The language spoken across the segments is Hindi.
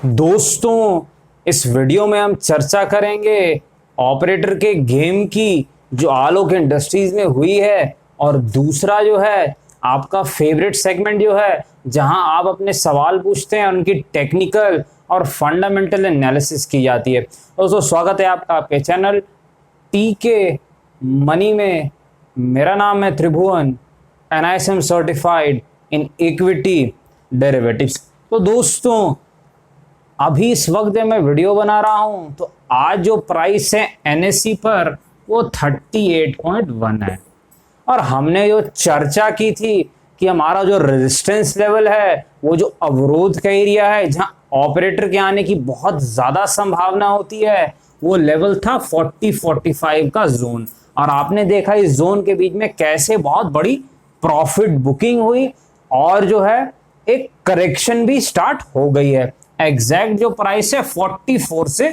दोस्तों, इस वीडियो में हम चर्चा करेंगे ऑपरेटर के गेम की जो आलोक इंडस्ट्रीज में हुई है, और दूसरा जो है आपका फेवरेट सेगमेंट जो है जहां आप अपने सवाल पूछते हैं, उनकी टेक्निकल और फंडामेंटल एनालिसिस की जाती है। दोस्तों, स्वागत है आपका आपके चैनल टीके मनी में। मेरा नाम है त्रिभुवन, NISM certified in equity derivatives. तो दोस्तों, अभी इस वक्त जब मैं वीडियो बना रहा हूं तो आज जो प्राइस है NSE पर वो 38.1 है, और हमने जो चर्चा की थी कि हमारा जो रेजिस्टेंस लेवल है, वो जो अवरोध का एरिया है जहां ऑपरेटर के आने की बहुत ज्यादा संभावना होती है, वो लेवल था 40-45 का जोन। और आपने देखा इस जोन के बीच में कैसे बहुत बड़ी प्रॉफिट बुकिंग हुई और जो है एक करेक्शन भी स्टार्ट हो गई है। एग्जैक्ट जो प्राइस है 44 से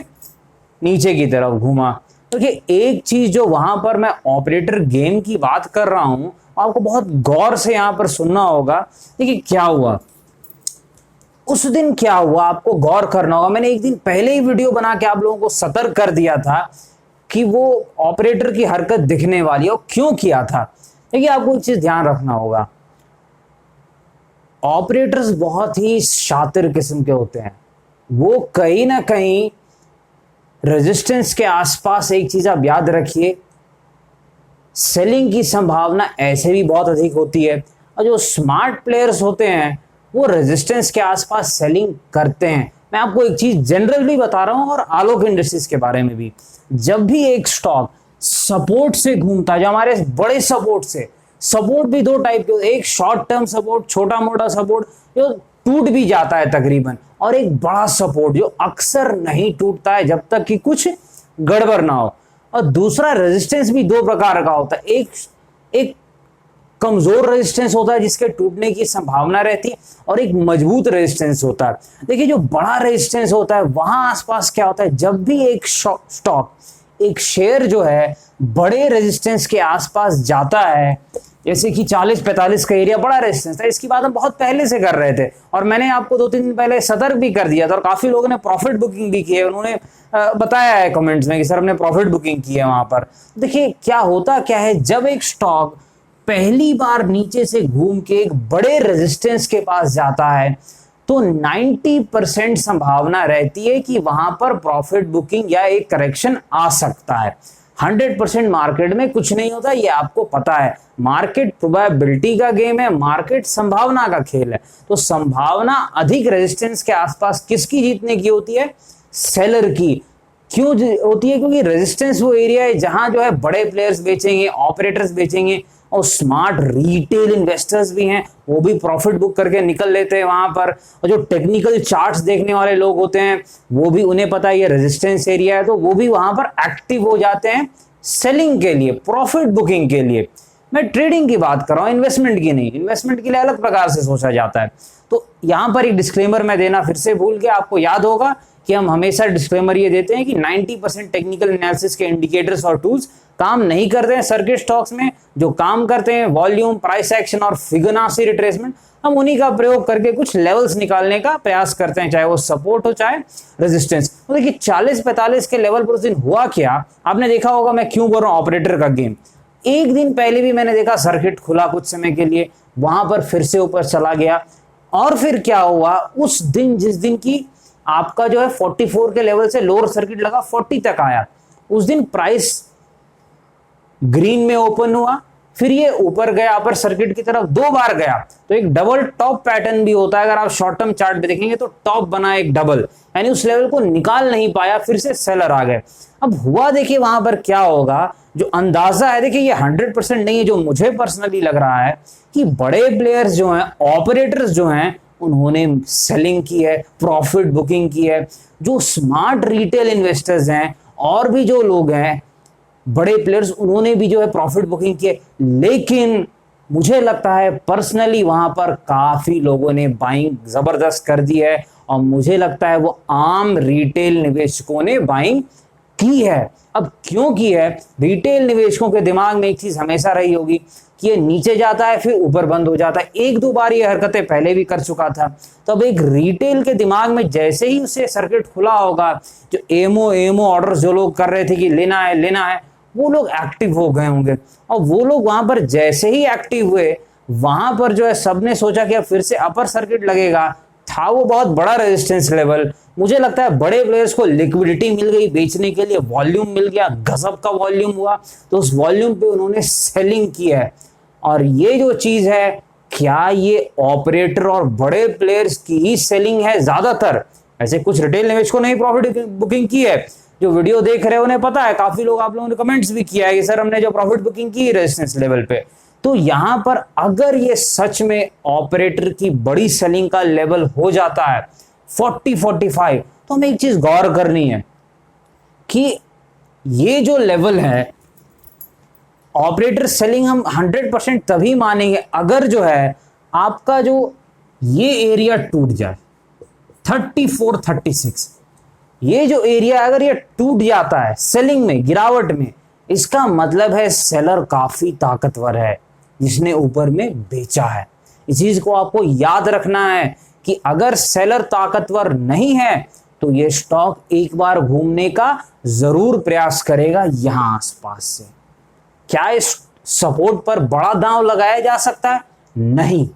नीचे की तरफ घूमा। देखिए, एक चीज जो वहां पर मैं ऑपरेटर गेम की बात कर रहा हूं, आपको बहुत गौर से यहां पर सुनना होगा। देखिए क्या हुआ उस दिन, क्या हुआ आपको गौर करना होगा। मैंने एक दिन पहले ही वीडियो बना के आप लोगों को सतर्क कर दिया था कि वो ऑपरेटर की हरकत दिखने वाली है, और क्यों किया था। देखिए, आपको एक चीज ध्यान रखना होगा, ऑपरेटर्स बहुत ही शातिर किस्म के होते हैं। वो कहीं ना कहीं रेजिस्टेंस के आसपास, एक चीज आप याद रखिए, सेलिंग की संभावना ऐसे भी बहुत अधिक होती है, और जो स्मार्ट प्लेयर्स होते हैं वो रेजिस्टेंस के आसपास सेलिंग करते हैं। मैं आपको एक चीज जनरली बता रहा हूं, और आलोक इंडस्ट्रीज के बारे में भी। जब भी एक स्टॉक सपोर्ट से घूमता है, जो हमारे बड़े सपोर्ट से, सपोर्ट भी दो टाइप के, एक शॉर्ट टर्म सपोर्ट, छोटा मोटा सपोर्ट जो टूट भी जाता है तकरीबन, और एक बड़ा सपोर्ट जो अक्सर नहीं टूटता है जब तक कि कुछ गड़बड़ ना हो। और दूसरा रेजिस्टेंस भी दो प्रकार का होता है, एक कमजोर रेजिस्टेंस होता है जिसके टूटने की संभावना रहती है, और एक मजबूत रेजिस्टेंस होता है। देखिए, जो बड़ा रेजिस्टेंस होता है वहां आसपास क्या होता है, जब भी एक स्टॉक, एक शेयर जो है बड़े रेजिस्टेंस के आसपास जाता है, जैसे कि 40-45 का एरिया बड़ा रेजिस्टेंस था, इसकी बात हम बहुत पहले से कर रहे थे, और मैंने आपको 2-3 दिन पहले सतर्क भी कर दिया था, और काफी लोगों ने प्रॉफिट बुकिंग भी की है। उन्होंने बताया है कमेंट्स में कि सर हमने प्रॉफिट बुकिंग की है वहां पर। देखिए क्या होता क्या है, जब एक स्टॉक पहली बार नीचे से घूम के एक बड़े रेजिस्टेंस के पास जाता है, तो 90% संभावना रहती है कि वहां पर प्रॉफिट बुकिंग या एक करेक्शन आ सकता है। 100% मार्केट में कुछ नहीं होता, ये आपको पता है। मार्केट प्रोबेबिलिटी का गेम है, मार्केट संभावना का खेल है। तो संभावना अधिक रेजिस्टेंस के आसपास किसकी जीतने की होती है? सेलर की। क्यों होती है? क्योंकि रेजिस्टेंस वो एरिया है जहां जो है बड़े प्लेयर्स बेचेंगे, ऑपरेटर्स बेचेंगे, और स्मार्ट रिटेल इन्वेस्टर्स भी हैं, वो भी प्रॉफिट बुक करके निकल लेते हैं वहां पर। और जो टेक्निकल चार्ट्स देखने वाले लोग होते हैं, वो भी, उन्हें पता है ये रेजिस्टेंस एरिया है, तो वो भी वहां पर एक्टिव हो जाते हैं सेलिंग के लिए, प्रॉफिट बुकिंग के लिए। मैं ट्रेडिंग की बात कर रहा हूं, इन्वेस्टमेंट की नहीं। इन्वेस्टमेंट के लिए अलग प्रकार से सोचा जाता है। तो यहां पर एक डिस्क्लेमर मैं देना फिर से भूल गया। आपको याद होगा कि हम हमेशा डिस्क्लेमर ये देते हैं कि 90% टेक्निकल एनालिसिस के इंडिकेटर्स और टूल्स काम नहीं करते हैं सर्किट स्टॉक्स में। जो काम करते हैं वॉल्यूम, प्राइस एक्शन और फिबोनाची रिट्रेसमेंट, हम उन्हीं का प्रयोग करके कुछ लेवल्स निकालने का प्रयास करते हैं, चाहे वो सपोर्ट हो चाहे रेजिस्टेंस। तो देखिए 40-45 के लेवल पर उस दिन हुआ क्या, आपने देखा होगा। मैं क्यों कर रहा हूं ऑपरेटर का गेम, एक दिन पहले भी मैंने देखा सर्किट खुला कुछ समय के लिए, वहां पर फिर से ऊपर चला गया, और फिर क्या हुआ उस दिन, जिस दिन की आपका जो है 44 के लेवल से लोअर सर्किट लगा 40 तक आया, उस दिन प्राइस ग्रीन में ओपन हुआ, फिर ये ऊपर गया अपर सर्किट की तरफ 2 बार गया। तो एक डबल टॉप पैटर्न भी होता है, अगर आप शॉर्ट टर्म चार्ट पे देखेंगे तो टॉप बना एक डबल, यानी उस लेवल को निकाल नहीं पाया, फिर से सेलर आ गए। अब हुआ देखिए वहां पर क्या होगा, जो अंदाजा है, देखिए ये 100% नहीं है, जो मुझे पर्सनली लग रहा है कि बड़े प्लेयर्स जो हैं, ऑपरेटर्स जो हैं, उन्होंने सेलिंग की है, प्रॉफिट बुकिंग की है। जो स्मार्ट रिटेल इन्वेस्टर्स हैं और भी जो लोग हैं बड़े प्लेयर्स, उन्होंने भी जो है प्रॉफिट बुकिंग की है। लेकिन मुझे लगता है पर्सनली वहां पर काफी लोगों ने बाइंग जबरदस्त कर दी है, और मुझे लगता है वो आम रिटेल निवेशकों ने बाइंग की है। अब क्यों की है? रिटेल निवेशकों के दिमाग में एक चीज हमेशा रही होगी कि ये नीचे जाता है फिर ऊपर बंद हो जाता है। एक दो बार ये हरकतें पहले भी कर चुका था। तो अब एक रिटेल के दिमाग में जैसे ही उसे सर्किट खुला होगा, जो एमओ ऑर्डर जो लोग कर रहे थे कि लेना है, वो लोग एक्टिव हो गए होंगे। और वो लोग वहां पर जैसे ही एक्टिव हुए, वहां पर जो है सबने सोचा कि अब फिर से अपर सर्किट लगेगा। था वो बहुत बड़ा रेजिस्टेंस लेवल। मुझे लगता है बड़े प्लेयर्स को लिक्विडिटी मिल गई बेचने के लिए, वॉल्यूम मिल गया, गजब का वॉल्यूम हुआ, तो उस वॉल्यूम पे उन्होंने सेलिंग की है। और ये जो चीज है, क्या ये ऑपरेटर और बड़े प्लेयर्स की ही सेलिंग है ज्यादातर? ऐसे कुछ रिटेल निवेशकों ने ही प्रॉफिट बुकिंग की है। जो वीडियो देख रहे हैं उन्हें पता है, काफी लोग आप लोगों ने कमेंट्स भी किया है कि सर हमने जो प्रॉफिट बुकिंग की रेजिस्टेंस लेवल पे। तो यहां पर अगर ये सच में ऑपरेटर की बड़ी सेलिंग का लेवल हो जाता है 40-45, तो हमें एक चीज गौर करनी है कि ये जो लेवल है ऑपरेटर सेलिंग हम 100% तभी मानेंगे अगर जो है आपका जो ये एरिया टूट जाए 34-36, ये जो एरिया अगर ये टूट जाता है सेलिंग में, गिरावट में, इसका मतलब है सेलर काफी ताकतवर है जिसने ऊपर में बेचा है। इस चीज को आपको याद रखना है कि अगर सेलर ताकतवर नहीं है तो ये स्टॉक एक बार घूमने का जरूर प्रयास करेगा यहां आसपास से। क्या इस सपोर्ट पर बड़ा दांव लगाया जा सकता है? नहीं।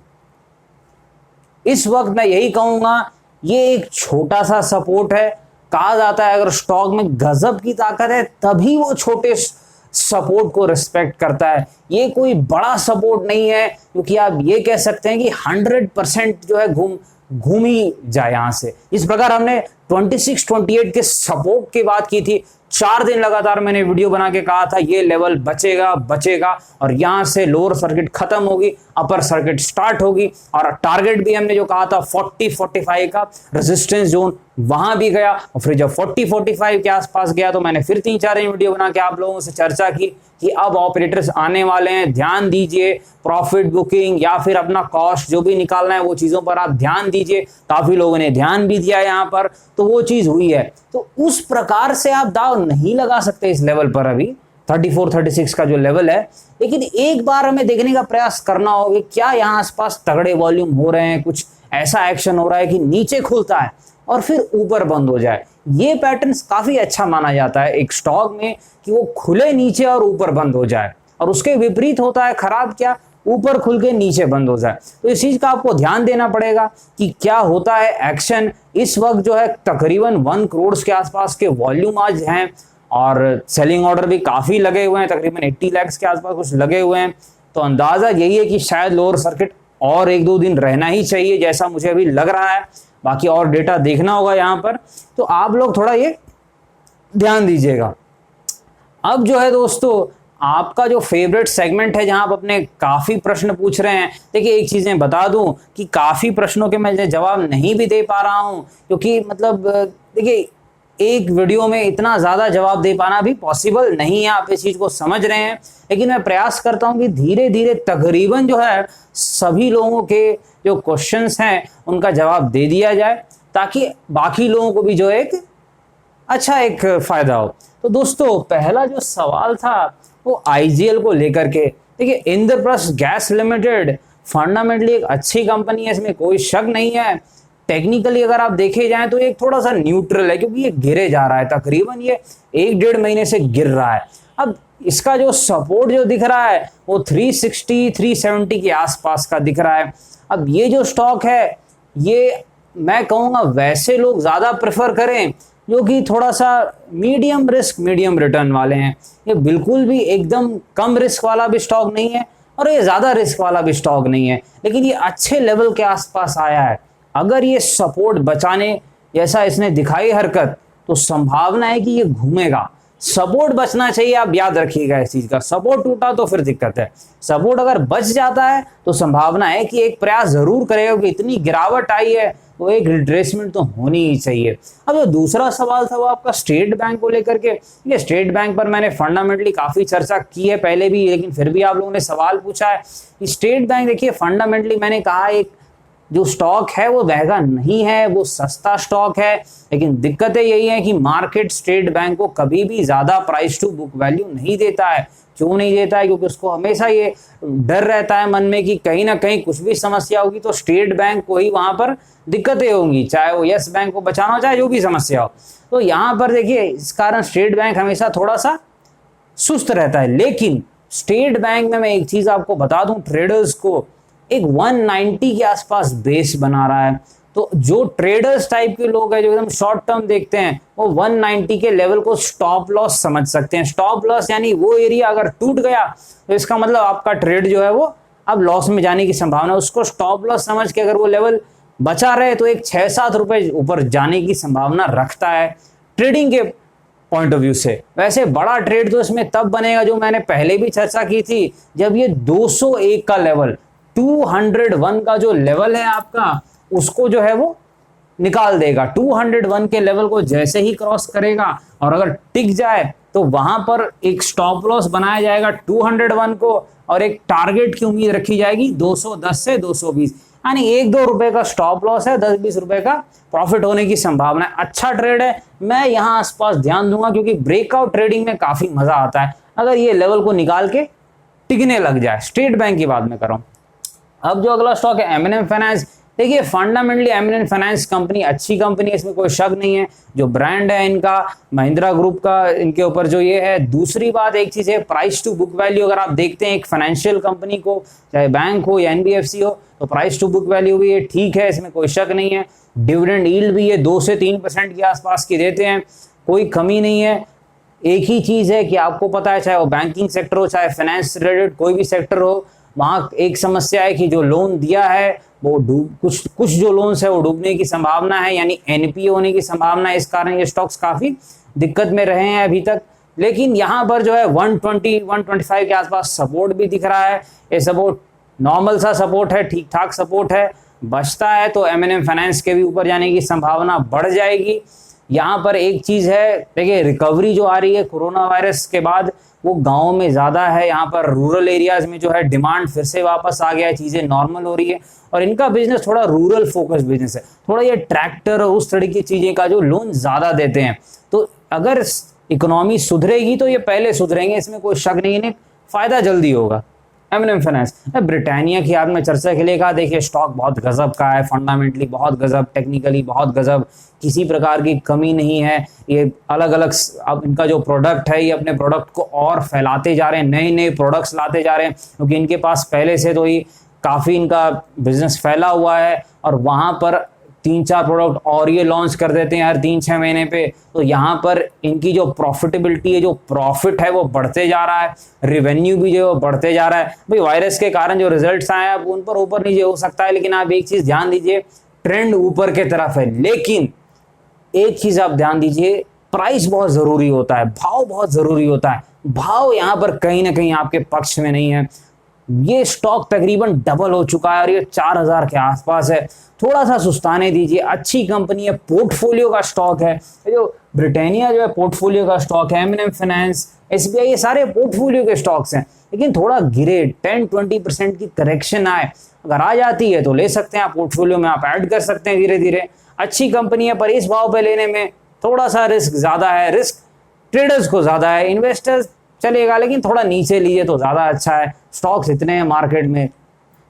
इस वक्त मैं यही कहूंगा, ये एक छोटा सा सपोर्ट है। कहा जाता है अगर स्टॉक में गजब की ताकत है तभी वो छोटे सपोर्ट को रिस्पेक्ट करता है। ये कोई बड़ा सपोर्ट नहीं है, क्योंकि आप ये कह सकते हैं कि 100% जो है घूम ही जाए यहां से। इस प्रकार हमने 26-28 के सपोर्ट की बात की थी। 4 दिन लगातार मैंने वीडियो बना के कहा था ये लेवल बचेगा और यहां से लोअर सर्किट खत्म होगी, अपर सर्किट स्टार्ट होगी। और टारगेट भी हमने जो कहा था 40-45 का रेजिस्टेंस जोन, वहां भी गया। और फिर जब 40-45 के आसपास गया तो मैंने फिर 3-4 वीडियो बना के आप लोगों से चर्चा की कि अब ऑपरेटर्स आने वाले हैं, ध्यान दीजिए। प्रॉफिट बुकिंग या फिर अपना कॉस्ट जो भी निकालना है वो चीजों पर आप ध्यान दीजिए। काफी लोगों ने ध्यान भी दिया यहाँ पर, तो वो चीज हुई है। तो उस प्रकार से आप दाव नहीं लगा सकते इस लेवल पर, अभी 34-36 का जो लेवल है। लेकिन एक बार हमें देखने का प्रयास करना होगा क्या यहाँ आसपास तगड़े वॉल्यूम हो रहे हैं, कुछ ऐसा एक्शन हो रहा है कि नीचे खुलता है और फिर ऊपर बंद हो जाए। ये पैटर्न काफी अच्छा माना जाता है एक स्टॉक में कि वो खुले नीचे और ऊपर बंद हो जाए, और उसके विपरीत होता है खराब, क्या ऊपर खुल के नीचे बंद हो जाए। तो इस चीज का आपको ध्यान देना पड़ेगा कि क्या होता है एक्शन। इस वक्त जो है तकरीबन 1 करोड़ के आसपास के वॉल्यूम आज हैं और सेलिंग ऑर्डर भी काफी लगे हुए हैं, तकरीबन 80 लाख के आसपास कुछ लगे हुए हैं। तो अंदाजा यही है कि शायद लोअर सर्किट और 1-2 दिन रहना ही चाहिए, जैसा मुझे अभी लग रहा है। बाकी और डेटा देखना होगा यहाँ पर, तो आप लोग थोड़ा ये ध्यान दीजिएगा। अब जो है दोस्तों आपका जो फेवरेट सेगमेंट है जहां आप अपने काफी प्रश्न पूछ रहे हैं। देखिए एक चीज मैं बता दूं कि काफी प्रश्नों के मैं जवाब नहीं भी दे पा रहा हूं, क्योंकि मतलब देखिए एक वीडियो में इतना ज्यादा जवाब दे पाना भी पॉसिबल नहीं है, आप इस चीज को समझ रहे हैं। लेकिन मैं प्रयास करता हूं कि धीरे धीरे तकरीबन जो है सभी लोगों के जो क्वेश्चंस हैं उनका जवाब दे दिया जाए, ताकि बाकी लोगों को भी जो एक फायदा हो। तो दोस्तों पहला जो सवाल था वो आईजीएल को लेकर के। देखिए इंद्रप्रस्थ गैस लिमिटेड फंडामेंटली एक अच्छी कंपनी है, इसमें कोई शक नहीं है। टेक्निकली अगर आप देखे जाएं तो एक थोड़ा सा न्यूट्रल है, क्योंकि ये गिरे जा रहा है, तकरीबन ये 1-1.5 महीने से गिर रहा है। अब इसका जो सपोर्ट जो दिख रहा है वो 360-370 के आसपास का दिख रहा है। अब ये जो स्टॉक है ये मैं कहूँगा वैसे लोग ज़्यादा प्रेफर करें जो कि थोड़ा सा मीडियम रिस्क मीडियम रिटर्न वाले हैं। ये बिल्कुल भी एकदम कम रिस्क वाला भी स्टॉक नहीं है और ये ज़्यादा रिस्क वाला भी स्टॉक नहीं है, लेकिन ये अच्छे लेवल के आसपास आया है। अगर ये सपोर्ट बचाने जैसा इसने दिखाई हरकत, तो संभावना है कि ये घूमेगा। सपोर्ट बचना चाहिए, आप याद रखिएगा इस चीज का। सपोर्ट टूटा तो फिर दिक्कत है, सपोर्ट अगर बच जाता है तो संभावना है कि एक प्रयास जरूर करेगा कि इतनी गिरावट आई है तो एक रिट्रेसमेंट तो होनी ही चाहिए। अब जो दूसरा सवाल था वो आपका स्टेट बैंक को लेकर के। ये स्टेट बैंक पर मैंने फंडामेंटली काफी चर्चा की है पहले भी, लेकिन फिर भी आप लोगों ने सवाल पूछा है कि स्टेट बैंक। देखिए फंडामेंटली मैंने कहा एक जो स्टॉक है वो महंगा नहीं है, वो सस्ता स्टॉक है, लेकिन दिक्कतें यही है कि मार्केट स्टेट बैंक को कभी भी ज्यादा प्राइस टू बुक वैल्यू नहीं देता है। क्यों नहीं देता है? क्योंकि उसको हमेशा ये डर रहता है मन में कि कहीं ना कहीं कुछ भी समस्या होगी तो स्टेट बैंक को ही वहां पर दिक्कतें होंगी, चाहे वो यस बैंक को बचाना हो, चाहे जो भी समस्या हो। तो यहां पर देखिए, इस कारण स्टेट बैंक हमेशा थोड़ा सा सुस्त रहता है। लेकिन स्टेट बैंक में मैं एक चीज आपको बता दूं, ट्रेडर्स को एक 190 के आसपास बेस बना रहा है। तो जो ट्रेडर्स टाइप के लोग हैं, जो एकदम शॉर्ट टर्म देखते हैं, वो 190 के लेवल को स्टॉप लॉस समझ सकते हैं। स्टॉप लॉस यानी वो एरिया अगर टूट गया तो इसका मतलब आपका ट्रेड जो है वो अब लॉस में जाने की संभावना है। उसको स्टॉप लॉस समझ के अगर वो लेवल बचा रहे तो एक 6-7 रुपए ऊपर जाने की संभावना रखता है ट्रेडिंग के पॉइंट ऑफ व्यू से। वैसे बड़ा ट्रेड तो इसमें तब बनेगा, जो मैंने पहले भी चर्चा की थी, जब ये 201 का लेवल, 201 का जो लेवल है आपका, उसको जो है वो निकाल देगा। 201 के लेवल को जैसे ही क्रॉस करेगा और अगर टिक जाए तो वहां पर एक स्टॉप लॉस बनाया जाएगा 201 को, और एक टारगेट की उम्मीद रखी जाएगी 210 से 220, यानी 1-2 रुपए का स्टॉप लॉस है, 10-20 रुपए का प्रॉफिट होने की संभावना है। अच्छा ट्रेड है, मैं यहां आसपास ध्यान दूंगा, क्योंकि ब्रेकआउट ट्रेडिंग में काफी मजा आता है अगर ये लेवल को निकाल के टिकने लग जाए। स्टेट बैंक की बात में कर रहा हूं। अब जो अगला स्टॉक है एम&एम फाइनेंस, देखिए फंडामेंटली एम&एम फाइनेंस कंपनी अच्छी कंपनी है, इसमें कोई शक नहीं है। जो ब्रांड है इनका महिंद्रा ग्रुप का, इनके ऊपर जो ये है। दूसरी बात एक चीज है, प्राइस टू बुक वैल्यू अगर आप देखते हैं एक फाइनेंशियल कंपनी को, चाहे बैंक हो या एनबीएफसी हो, तो प्राइस टू बुक वैल्यू भी ये ठीक है, इसमें कोई शक नहीं है। डिविडेंड यील्ड भी ये 2 से 3% के आसपास की देते हैं, कोई कमी नहीं है। एक ही चीज है कि आपको पता है, चाहे वो बैंकिंग सेक्टर हो, चाहे फाइनेंस रिलेटेड कोई भी सेक्टर हो, वहां एक समस्या है कि जो लोन दिया है वो कुछ जो लोन्स है वो डूबने की संभावना है, यानी एनपीए होने की संभावना है। इस कारण ये स्टॉक्स काफी दिक्कत में रहे हैं अभी तक। लेकिन यहां पर जो है 120-125 के आसपास सपोर्ट भी दिख रहा है। ये सपोर्ट नॉर्मल सा सपोर्ट है, ठीक ठाक सपोर्ट है। बचता है तो एम&एम फाइनेंस के भी ऊपर जाने की संभावना बढ़ जाएगी। यहाँ पर एक चीज है, देखिए रिकवरी जो आ रही है कोरोना वायरस के बाद, वो गाँव में ज्यादा है। यहाँ पर रूरल एरियाज में जो है डिमांड फिर से वापस आ गया है, चीजें नॉर्मल हो रही है। और इनका बिजनेस थोड़ा रूरल फोकस बिजनेस है, थोड़ा ये ट्रैक्टर और उस तरह की चीजें का जो लोन ज्यादा देते हैं। तो अगर इकोनॉमी सुधरेगी तो ये पहले सुधरेंगे, इसमें कोई शक नहीं है, फायदा जल्दी होगा। एम&एम फाइनेंस, ब्रिटानिया की आपने चर्चा के लिए कहा, देखिए स्टॉक बहुत गजब का है, फंडामेंटली बहुत गजब, टेक्निकली बहुत गजब, किसी प्रकार की कमी नहीं है। ये अलग अलग अब इनका जो प्रोडक्ट है, ये अपने प्रोडक्ट को और फैलाते जा रहे हैं, नए नए प्रोडक्ट्स लाते जा रहे हैं, क्योंकि इनके पास पहले से तो ही काफी इनका बिजनेस फैला हुआ है। और वहां पर 3-4 प्रोडक्ट और ये लॉन्च कर देते हैं हर 3-6 महीने पे। तो यहाँ पर इनकी जो प्रॉफिटेबिलिटी है, जो प्रॉफिट है, वो बढ़ते जा रहा है, रेवेन्यू भी जो है वो बढ़ते जा रहा है। भाई वायरस के कारण जो रिजल्ट्स आए हैं उन पर ऊपर नीचे हो सकता है, लेकिन आप एक चीज ध्यान दीजिए, ट्रेंड ऊपर के तरफ है। लेकिन एक चीज आप ध्यान दीजिए, प्राइस बहुत जरूरी होता है, भाव बहुत जरूरी होता है। भाव यहाँ पर कहीं ना कहीं आपके पक्ष में नहीं है। ये स्टॉक तकरीबन डबल हो चुका है और ये 4000 के आसपास है। थोड़ा सा सुस्ताने दीजिए, अच्छी कंपनी है, पोर्टफोलियो का स्टॉक है। जो ब्रिटानिया जो है पोर्टफोलियो का स्टॉक है, एम&एम फाइनेंस, एसबीआई, ये सारे पोर्टफोलियो के स्टॉक्स हैं। लेकिन थोड़ा गिरे, 10-20% की करेक्शन आए, अगर आ जाती है तो ले सकते हैं आप, पोर्टफोलियो में आप ऐड कर सकते हैं धीरे धीरे। अच्छी कंपनी है, पर इस भाव पे लेने में थोड़ा सा रिस्क ज्यादा है, रिस्क ट्रेडर्स को ज्यादा है, इन्वेस्टर्स चलेगा, लेकिन थोड़ा नीचे लीजिए तो ज्यादा अच्छा है। स्टॉक्स इतने हैं मार्केट में।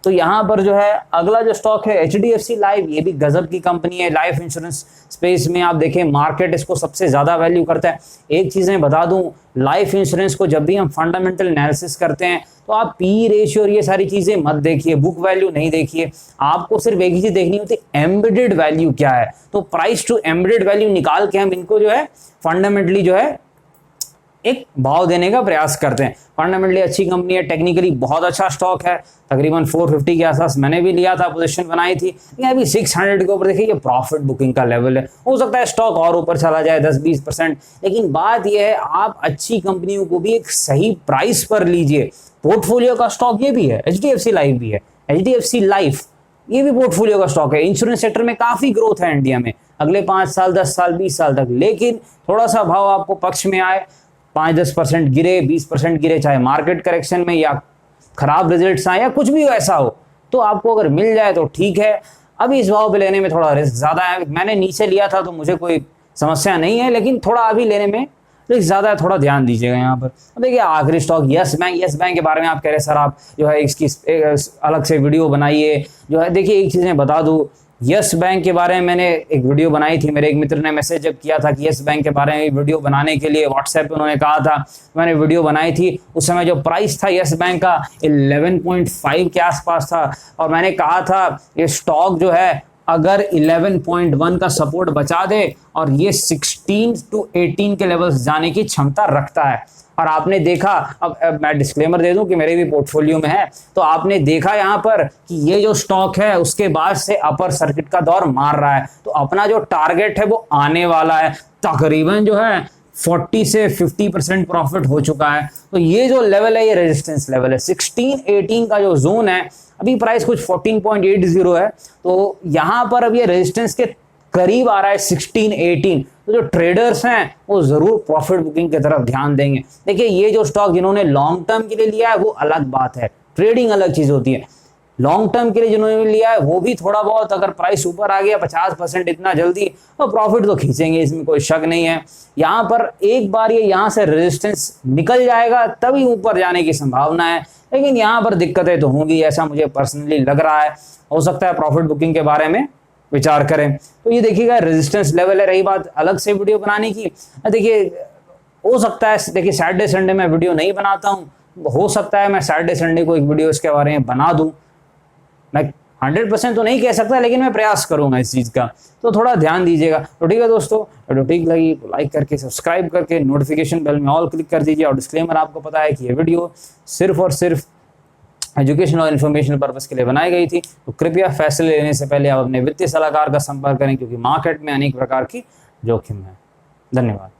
तो यहां पर जो है अगला जो स्टॉक है एचडीएफसी लाइफ, ये भी गजब की कंपनी है। लाइफ इंश्योरेंस स्पेस में आप देखें मार्केट इसको सबसे ज्यादा वैल्यू करता है। एक चीज मैं बता दूं, लाइफ इंश्योरेंस को जब भी हम फंडामेंटल एनालिसिस करते हैं तो आप पी रेशियो और ये सारी चीजें मत देखिए, बुक वैल्यू नहीं देखिए, आपको सिर्फ एक ही चीज देखनी होती है, एम्बेडेड वैल्यू क्या है। तो प्राइस टू एम्बेडेड वैल्यू निकाल के हम इनको जो है फंडामेंटली जो है एक भाव देने का प्रयास करते हैं। फंडामेंटली अच्छी कंपनी है, टेक्निकली बहुत अच्छा स्टॉक है, तकरीबन 450 के आसपास मैंने भी लिया था, पोजीशन बनाई थी। लेकिन अभी 600 के ऊपर देखिए, ये प्रॉफिट बुकिंग का लेवल है, हो सकता है स्टॉक और ऊपर चला जाए 10-20%। लेकिन बात यह है, आप अच्छी कंपनियों को भी एक सही प्राइस पर लीजिए। पोर्टफोलियो का स्टॉक ये भी है, एचडीएफसी लाइफ भी है, एचडीएफसी लाइफ ये भी पोर्टफोलियो का स्टॉक है। इंश्योरेंस सेक्टर में काफी ग्रोथ है इंडिया में अगले 5 साल, 10 साल, 20 साल तक। लेकिन थोड़ा सा भाव आपको पक्ष में आए, 5-10% गिरे, 20% गिरे, चाहे मार्केट करेक्शन में या खराब रिजल्ट्स आए या कुछ भी ऐसा हो, तो आपको अगर मिल जाए तो ठीक है। अभी इस भाव पे लेने में थोड़ा रिस्क ज़्यादा है। मैंने नीचे लिया था तो मुझे कोई समस्या नहीं है, लेकिन थोड़ा अभी लेने में रिस्क ज़्यादा है, थोड़ा ध्यान दीजिएगा यहाँ पर। अब देखिए आखिरी stock yes bank. Yes bank के बारे में आप कह रहे सर आप जो है इसकी अलग से वीडियो बनाइए जो है। देखिए एक चीज़ मैं बता दूँ, यस बैंक के बारे में मैंने एक वीडियो बनाई थी। मेरे एक मित्र ने मैसेज जब किया था कि यस बैंक के बारे में वीडियो बनाने के लिए, व्हाट्सएप पे उन्होंने कहा था, मैंने वीडियो बनाई थी। उस समय जो प्राइस था यस बैंक का 11.5 के आसपास था, और मैंने कहा था ये स्टॉक जो है अगर 11.1 का सपोर्ट बचा दे और ये 16 to 18 के लेवल्स जाने की क्षमता रखता है। और आपने देखा, अब मैं डिस्क्लेमर दे दूं कि मेरे भी पोर्टफोलियो में है, तो आपने देखा यहाँ पर कि ये जो स्टॉक है उसके बाद से अपर सर्किट का दौर मार रहा है। तो अपना जो टारगेट है वो आने वाला है, तकरीबन जो है 40 से 50% प्रॉफिट हो चुका है। तो ये जो लेवल है ये रेजिस्टेंस लेवल है। 16-18 का जो जोन है, अभी प्राइस कुछ 14.80 है, तो यहां पर अब ये रेजिस्टेंस के करीब आ रहा है 16-18। तो जो ट्रेडर्स हैं वो जरूर प्रॉफिट बुकिंग की तरफ ध्यान देंगे। देखिए ये जो स्टॉक जिन्होंने लॉन्ग टर्म के लिए लिया है वो अलग बात है, ट्रेडिंग अलग चीज होती है। लॉन्ग टर्म के लिए जिन्होंने लिया है वो भी थोड़ा बहुत, अगर प्राइस ऊपर आ गया 50% इतना जल्दी, तो प्रॉफिट तो खींचेंगे, इसमें कोई शक नहीं है। यहाँ पर एक बार ये यहाँ से रेजिस्टेंस निकल जाएगा तभी ऊपर जाने की संभावना है, लेकिन यहाँ पर दिक्कतें तो होंगी, ऐसा मुझे पर्सनली लग रहा है। हो सकता है प्रॉफिट बुकिंग के बारे में विचार करें। तो ये देखिएगा रेजिस्टेंस लेवल है। रही बात अलग से वीडियो बनाने की, देखिए हो सकता है, देखिए सैटरडे संडे में वीडियो नहीं बनाता हूँ, हो सकता है मैं सैटरडे संडे को एक वीडियो इसके बारे में बना दूं। मैं 100% तो नहीं कह सकता, लेकिन मैं प्रयास करूंगा इस चीज़ का, तो थोड़ा ध्यान दीजिएगा। तो ठीक है दोस्तों, वीडियो ठीक लगी तो लाइक करके, सब्सक्राइब करके, नोटिफिकेशन बेल में ऑल क्लिक कर दीजिए। और डिस्क्लेमर आपको पता है कि ये वीडियो सिर्फ और सिर्फ एजुकेशन और इन्फॉर्मेशन पर्पस के लिए बनाई गई थी। तो कृपया फैसले लेने से पहले आप अपने वित्तीय सलाहकार का संपर्क करें, क्योंकि मार्केट में अनेक प्रकार की जोखिम है। धन्यवाद।